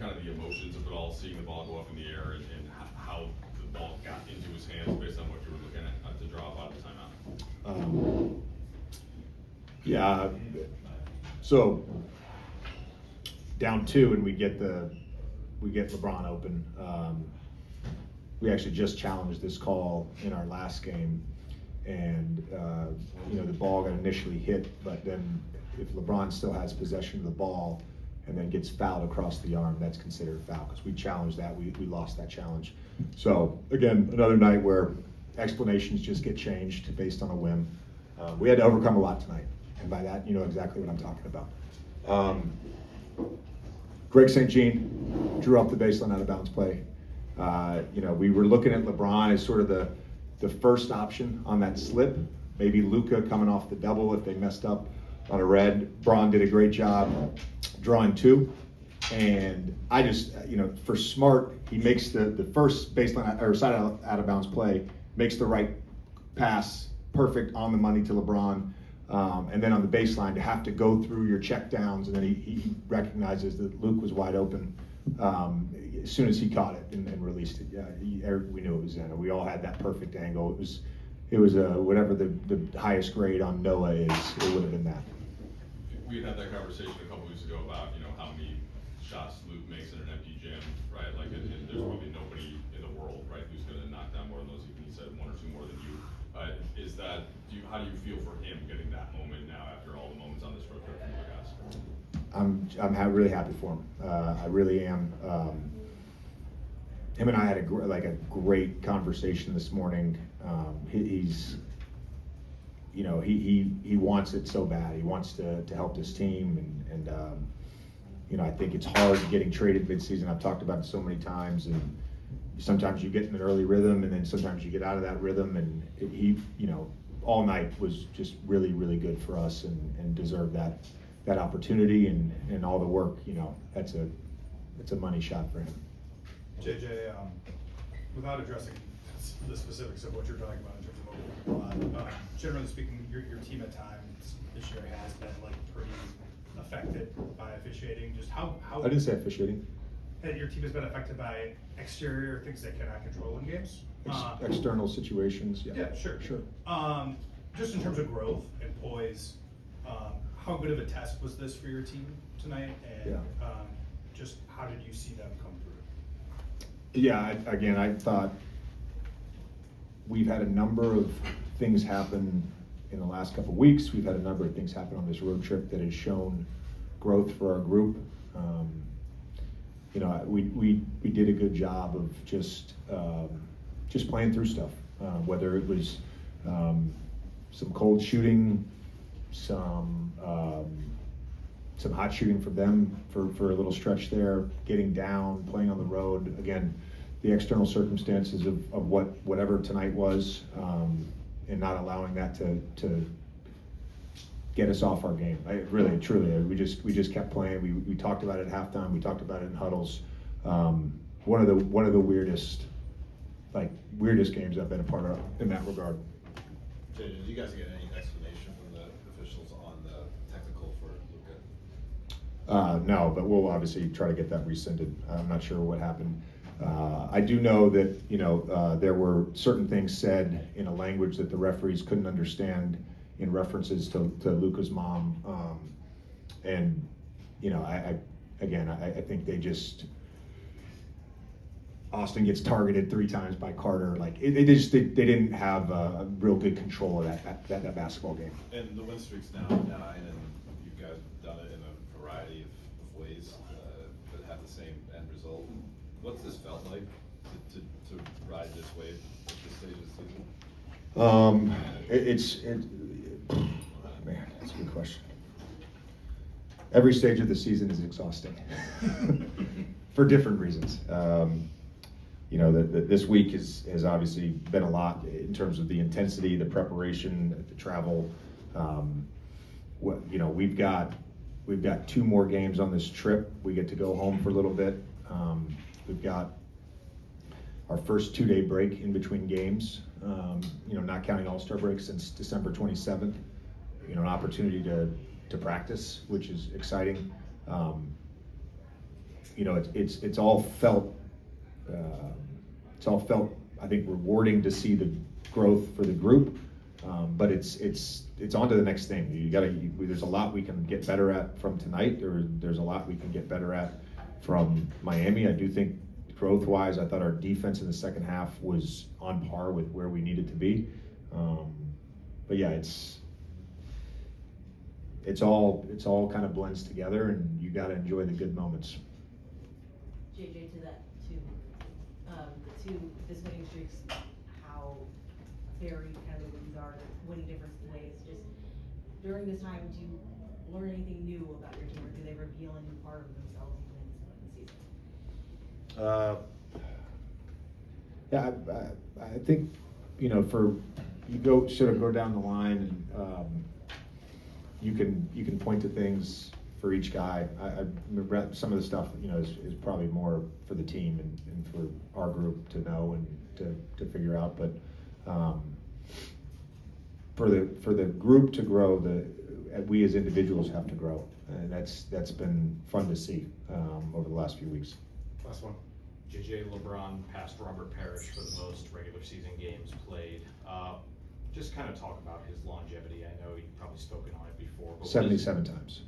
kind of the emotions of it all, seeing the ball go up in the air, and how the ball got into his hands based on what you were looking at to draw up out of the timeout? Yeah. So down 2, and we get LeBron open. We actually just challenged this call in our last game, and the ball got initially hit, but then if LeBron still has possession of the ball and then gets fouled across the arm, that's considered a foul because we challenged that. We lost that challenge. So again, another night where explanations just get changed based on a whim. We had to overcome a lot tonight, and by that, you know exactly what I'm talking about. Greg St. Jean drew up the baseline out of bounds play. We were looking at LeBron as sort of the first option on that slip. Maybe Luka coming off the double if they messed up on a red. Braun did a great job drawing 2. And I just, for Smart, he makes the first baseline or side out of bounds play, makes the right pass, perfect on the money to LeBron. And then on the baseline, to have to go through your check downs, and then he recognizes that Luke was wide open as soon as he caught it and released it. Yeah, we knew it was in. And we all had that perfect angle. It was whatever the highest grade on Noah is, it would have been that. We had that conversation a couple weeks ago about how many shots Luke makes in an empty gym, right? Like, and there's probably nobody in the world, right, who's going to knock down more than those. Even he said 1 or 2 more than you. How do you feel for him getting that moment now after all the moments on this road trip from you guys? I'm really happy for him. I really am. Him and I had a great conversation this morning. He's he wants it so bad. He wants to help this team, and I think it's hard getting traded midseason. I've talked about it so many times, and sometimes you get in an early rhythm, and then sometimes you get out of that rhythm. And he all night was just really, really good for us, and deserved that opportunity and all the work. It's a money shot for him. JJ, without addressing the specifics of what you're talking about in terms of overtime, generally speaking, your team at times this year has been pretty affected by officiating. Just how I didn't say officiating. Your team has been affected by exterior things they cannot control in games. External situations. Yeah, sure. Just in terms of growth and poise, how good of a test was this for your team tonight? And just how did you see them come through? Yeah, I thought we've had a number of things happen in the last couple of weeks. We've had a number of things happen on this road trip that has shown growth for our group. We did a good job of just playing through stuff, whether it was some cold shooting, some hot shooting from them for a little stretch there, getting down, playing on the road. Again, the external circumstances of whatever tonight was, and not allowing that to get us off our game. Truly, we just kept playing. We talked about it at halftime. We talked about it in huddles. One of the weirdest games I've been a part of in that regard. JJ, did you guys get any explanation from the officials on the technical for Luka? No, but we'll obviously try to get that rescinded. I'm not sure what happened. I do know that there were certain things said in a language that the referees couldn't understand in references to Luka's mom, and I think they just. Austin gets targeted 3 times by Carter. They didn't have a real good control of that basketball game. And the win streak's now 9, and you guys have done it in a variety of ways that have the same end result. What's this felt like to ride this wave at this stage of the season? Man, that's a good question. Every stage of the season is exhausting for different reasons. This week has obviously been a lot in terms of the intensity, the preparation, the travel. We've got 2 more games on this trip. We get to go home for a little bit. We've got our first 2-day break in between games. Not counting All-Star break since December 27th. An opportunity to practice, which is exciting. you know, it's all felt, I think, rewarding to see the growth for the group. But it's on to the next thing. There's a lot we can get better at from tonight. There's a lot we can get better at from Miami. I do think growth-wise, I thought our defense in the second half was on par with where we needed to be. But yeah, it's all kind of blends together, and you got to enjoy the good moments. JJ, to that, the two winning streaks, how varied kind of these are, winning different ways. Just during this time, do you learn anything new about your team, or do they reveal a new part of themselves even in the season? Yeah, I think, you know, you go down the line, and you can point to things for each guy. I remember some of the stuff, you know, is probably more for the team and for our group to know and to figure out. But for the group to grow, we as individuals have to grow, and that's been fun to see over the last few weeks. Last one. JJ LeBron passed Robert Parrish for the most regular season games played. Just kind of talk about his longevity. I know you've probably spoken on it before. But 77 times.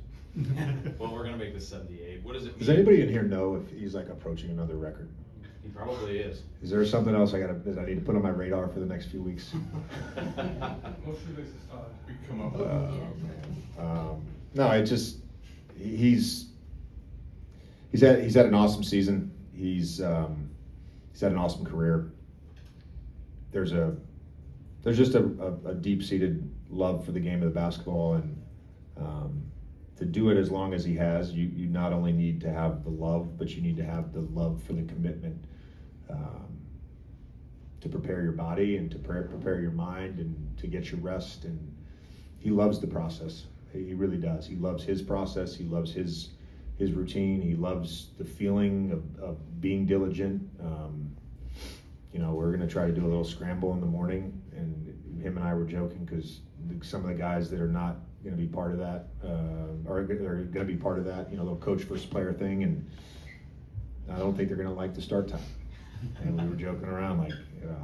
Well, we're gonna make this 78. What does it mean? Does anybody in here know if he's like approaching another record? He probably is. Is there something else that I need to put on my radar for the next few weeks? We come up with. No, he's had an awesome season. He's had an awesome career. There's just a deep-seated love for the game of basketball, and to do it as long as he has, you not only need to have the love, but you need to have the love for the commitment to prepare your body and to prepare your mind and to get your rest. And he loves the process. He really does. He loves his process. He loves his routine. He loves the feeling of being diligent. You know, we're going to try to do a little scramble in the morning, and him and I were joking because some of the guys that are not going to be part of that are going to be part of that, you know, little coach versus player thing, and I don't think they're going to like the start time. And we were joking around like,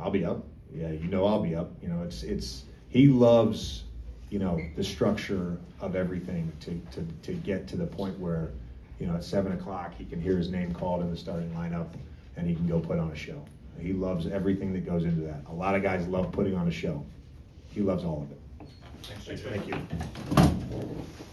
I'll be up. Yeah, you know, I'll be up. You know, he loves, you know, the structure of everything to get to the point where, you know, at 7 o'clock he can hear his name called in the starting lineup and he can go put on a show. He loves everything that goes into that. A lot of guys love putting on a show. He loves all of it. Thanks, JJ. Thank you.